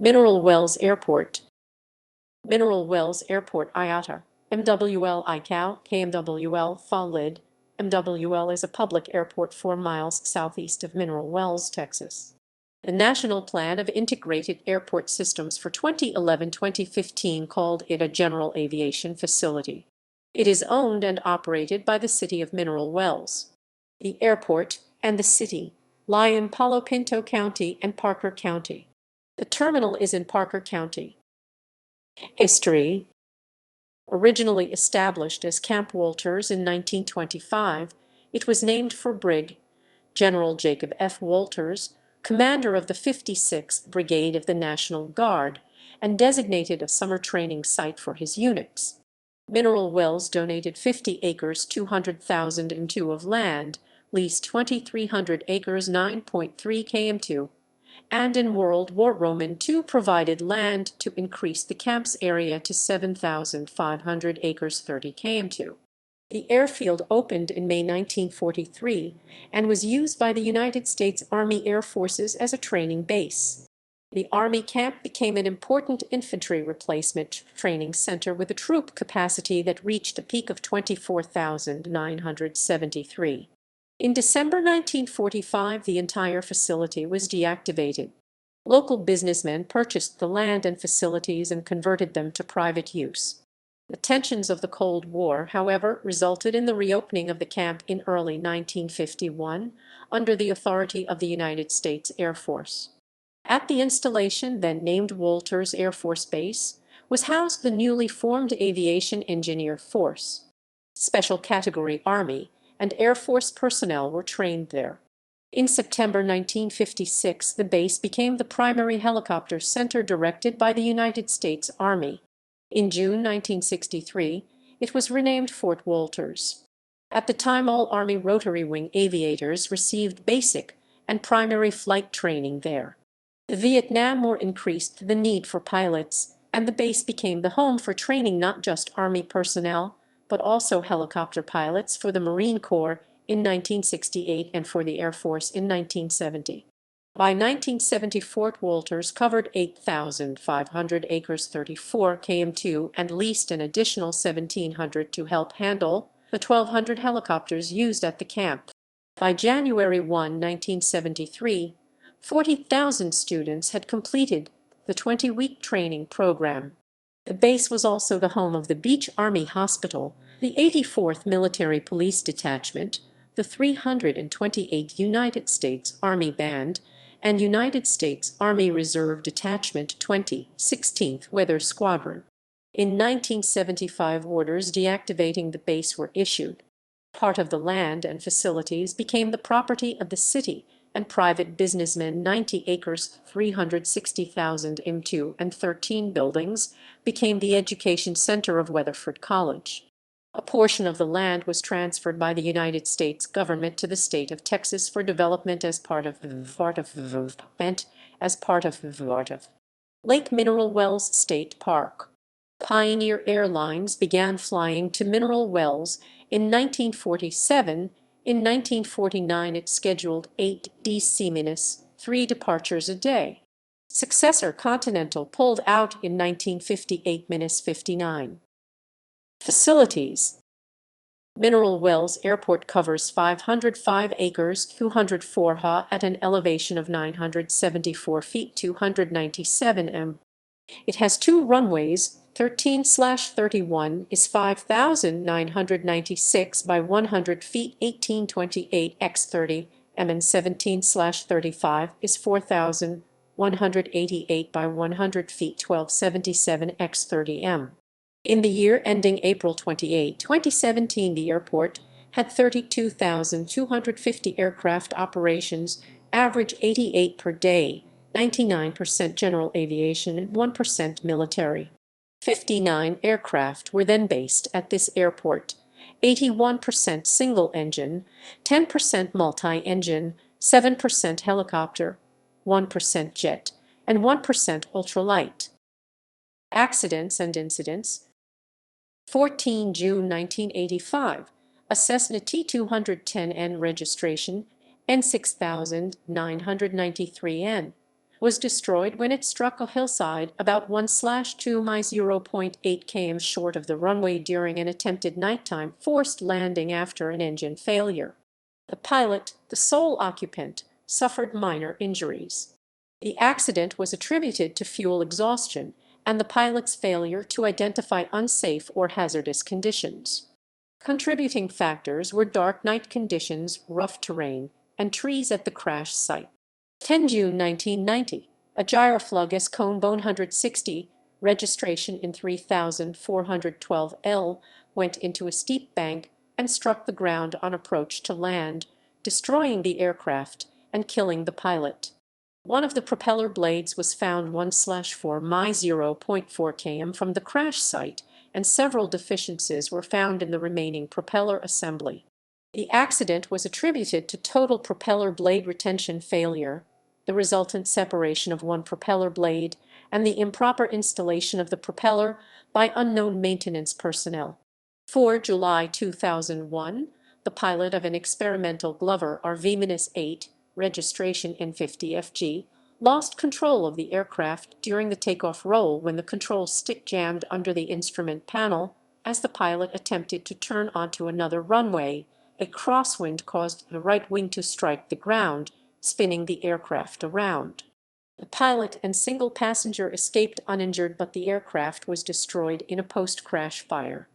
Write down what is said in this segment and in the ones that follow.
Mineral Wells Airport. Mineral Wells Airport IATA, MWL ICAO, KMWL FAA LID. MWL is a public airport 4 miles southeast of Mineral Wells, Texas. The National Plan of Integrated Airport Systems for 2011-2015 called it a general aviation facility. It is owned and operated by the City of Mineral Wells. The airport and the city lie in Palo, Pinto County and Parker County. The terminal is in Parker County. History. Originally established as Camp Walters in 1925, it was named for Brig. General Jacob F. Walters, commander of the 56th Brigade of the National Guard, and designated a summer training site for his units. Mineral Wells donated 50 acres 200,002 of land, leased 2,300 acres 9.3 km2, and in World War II provided land to increase the camp's area to 7,500 acres 30 km2. The airfield opened in May 1943 and was used by the United States Army Air Forces as a training base. The Army camp became an important infantry replacement training center with a troop capacity that reached a peak of 24,973. In December 1945, the entire facility was deactivated. Local businessmen purchased the land and facilities and converted them to private use. The tensions of the Cold War, however, resulted in the reopening of the camp in early 1951 under the authority of the United States Air Force. At the installation, then named Walters Air Force Base, was housed the newly formed Aviation Engineer Force. Special Category Army and Air Force personnel were trained there. In September 1956, the base became the primary helicopter center directed by the United States Army. In June 1963, it was renamed Fort Walters. At the time, all Army rotary wing aviators received basic and primary flight training there. The Vietnam War increased the need for pilots, and the base became the home for training not just Army personnel, but also helicopter pilots for the Marine Corps in 1968 and for the Air Force in 1970. By 1970, Fort Walters covered 8,500 acres 34 km2 and leased an additional 1,700 to help handle the 1,200 helicopters used at the camp. By January 1, 1973, 40,000 students had completed the 20-week training program. The base was also the home of the Beach Army Hospital, the 84th Military Police Detachment, the 328th United States Army Band, and United States Army Reserve Detachment 20, 16th Weather Squadron. In 1975, orders deactivating the base were issued. Part of the land and facilities became the property of the city and private businessmen. 90 acres, 360,000 m2 and 13 buildings became the education center of Weatherford College. A portion of the land was transferred by the United States government to the state of Texas for development as part of Lake Mineral Wells State Park. Pioneer Airlines began flying to Mineral Wells in 1947. In 1949, it scheduled 8 DC-3 departures a day. Successor Continental pulled out in 1958-59. Facilities. Mineral Wells Airport covers 505 acres, 204 ha at an elevation of 974 feet, 297 m. It has 2 runways. 13/31 is 5,996 by 100 feet, 1828 x 30 m, and 17/35 is 4,188 by 100 feet, 1277 x 30 m. In the year ending April 28, 2017, the airport had 32,250 aircraft operations, average 88 per day, 99% general aviation and 1% military. 59 aircraft were then based at this airport, 81% single-engine, 10% multi-engine, 7% helicopter, 1% jet, and 1% ultralight. Accidents and incidents. 14 June 1985, a Cessna T210N registration, N6993N, was destroyed when it struck a hillside about 1/2 mi 0.8 km short of the runway during an attempted nighttime forced landing after an engine failure. The pilot, the sole occupant, suffered minor injuries. The accident was attributed to fuel exhaustion and the pilot's failure to identify unsafe or hazardous conditions. Contributing factors were dark night conditions, rough terrain, and trees at the crash site. 10 June 1990, a Gyroflug S-Cone Bone 160, registration in 3412L, went into a steep bank and struck the ground on approach to land, destroying the aircraft and killing the pilot. One of the propeller blades was found 1/4 mi 0.4 km from the crash site, and several deficiencies were found in the remaining propeller assembly. The accident was attributed to total propeller blade retention failure, the resultant separation of one propeller blade, and the improper installation of the propeller by unknown maintenance personnel. 4 July 2001, the pilot of an experimental Glover RV-8, registration N50FG, lost control of the aircraft during the takeoff roll when the control stick jammed under the instrument panel as the pilot attempted to turn onto another runway. A crosswind caused the right wing to strike the ground, spinning the aircraft around. The pilot and single passenger escaped uninjured, but the aircraft was destroyed in a post-crash fire.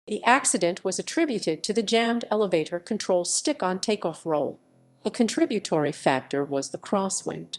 The accident was attributed to the jammed elevator control stick on takeoff roll. A contributory factor was the crosswind.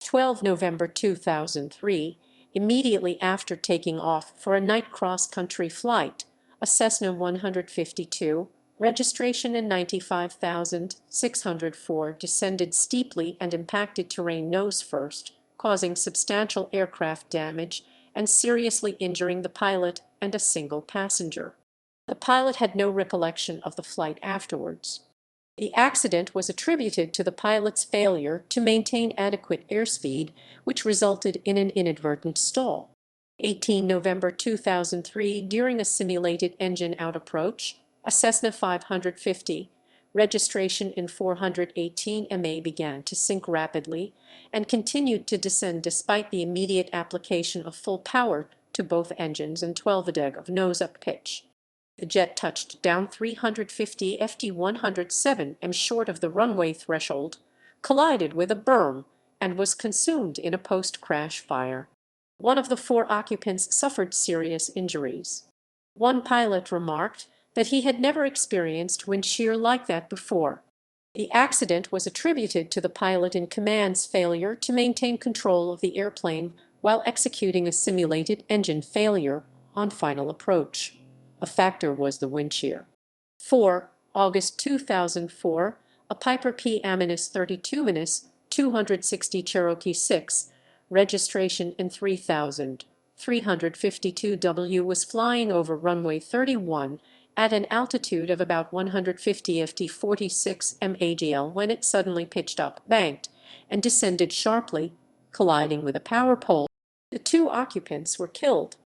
12 November 2003, immediately after taking off for a night cross-country flight, a Cessna 152, registration in 95,604, descended steeply and impacted terrain nose first, causing substantial aircraft damage and seriously injuring the pilot and a single passenger. The pilot had no recollection of the flight afterwards. The accident was attributed to the pilot's failure to maintain adequate airspeed, which resulted in an inadvertent stall. 18 November 2003, during a simulated engine-out approach, a Cessna 550, registration in 418 MA, began to sink rapidly and continued to descend despite the immediate application of full power to both engines and 12 deg of nose-up pitch. The jet touched down 350 ft 107 m short of the runway threshold, collided with a berm, and was consumed in a post-crash fire. One of the 4 occupants suffered serious injuries. One pilot remarked that he had never experienced wind shear like that before. The accident was attributed to the pilot in command's failure to maintain control of the airplane while executing a simulated engine failure on final approach. A factor was the wind shear. 4 August 2004, a Piper P-32 260 Cherokee 6, registration in 3,352W, was flying over runway 31 at an altitude of about 150 ft 46 MAGL when it suddenly pitched up, banked, and descended sharply, colliding with a power pole. The 2 occupants were killed.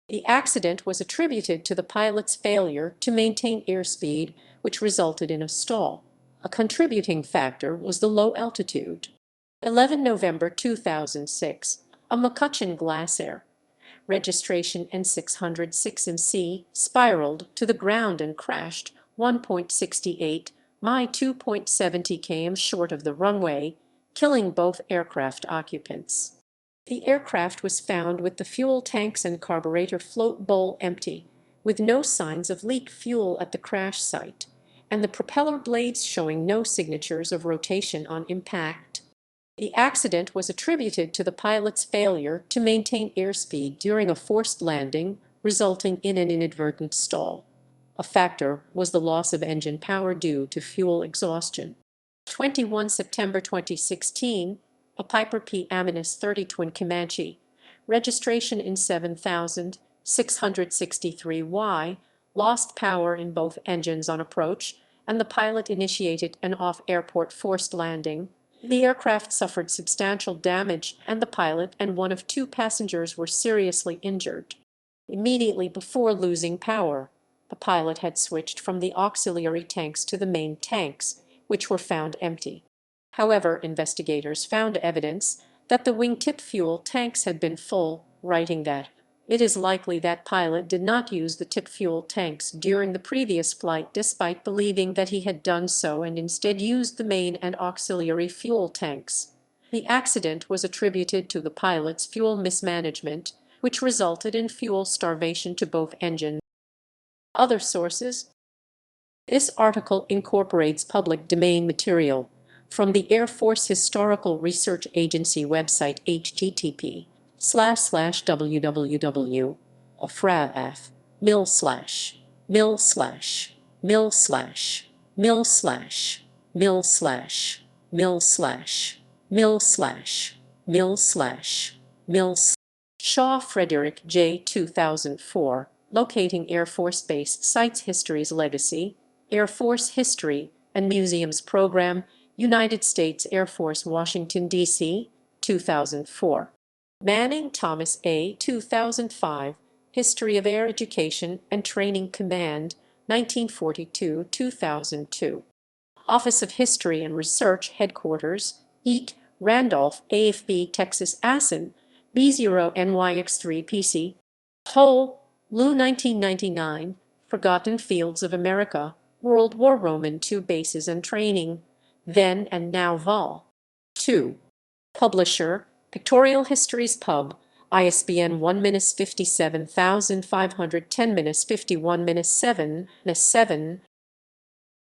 The accident was attributed to the pilot's failure to maintain airspeed, which resulted in a stall. A contributing factor was the low altitude. 11 November 2006, a McCutcheon Glasair, registration N606MC, spiraled to the ground and crashed 1.68 mi 2.70 km short of the runway, killing both aircraft occupants. The aircraft was found with the fuel tanks and carburetor float bowl empty, with no signs of leak fuel at the crash site, and the propeller blades showing no signatures of rotation on impact. The accident was attributed to the pilot's failure to maintain airspeed during a forced landing, resulting in an inadvertent stall. A factor was the loss of engine power due to fuel exhaustion. 21 September 2016, a Piper P-30 Twin Comanche, registration in 7,663Y, lost power in both engines on approach, and the pilot initiated an off-airport forced landing. The aircraft suffered substantial damage, and the pilot and one of 2 passengers were seriously injured. Immediately before losing power, the pilot had switched from the auxiliary tanks to the main tanks, which were found empty. However, investigators found evidence that the wingtip fuel tanks had been full, writing that it is likely that pilot did not use the tip fuel tanks during the previous flight despite believing that he had done so and instead used the main and auxiliary fuel tanks. The accident was attributed to the pilot's fuel mismanagement, which resulted in fuel starvation to both engines. Other sources. This article incorporates public domain material from the Air Force Historical Research Agency website http://mil/mil/mil/mil/mil/mil/mil/mil/mil/mil/. Shaw Frederick J. 2004, Locating Air Force Base Sites History's Legacy, Air Force History and Museums Program, United States Air Force, Washington, D.C., 2004. Manning, Thomas A. 2005, History of Air Education and Training Command, 1942-2002. Office of History and Research Headquarters, EAT, Randolph, AFB, Texas. Assen, B0NYX3PC. Hull, Lou 1999, Forgotten Fields of America, World War Roman II Bases and Training, Then and Now Vol. 2. Publisher, Pictorial Histories Pub, ISBN 1-57510-51-51-7, 7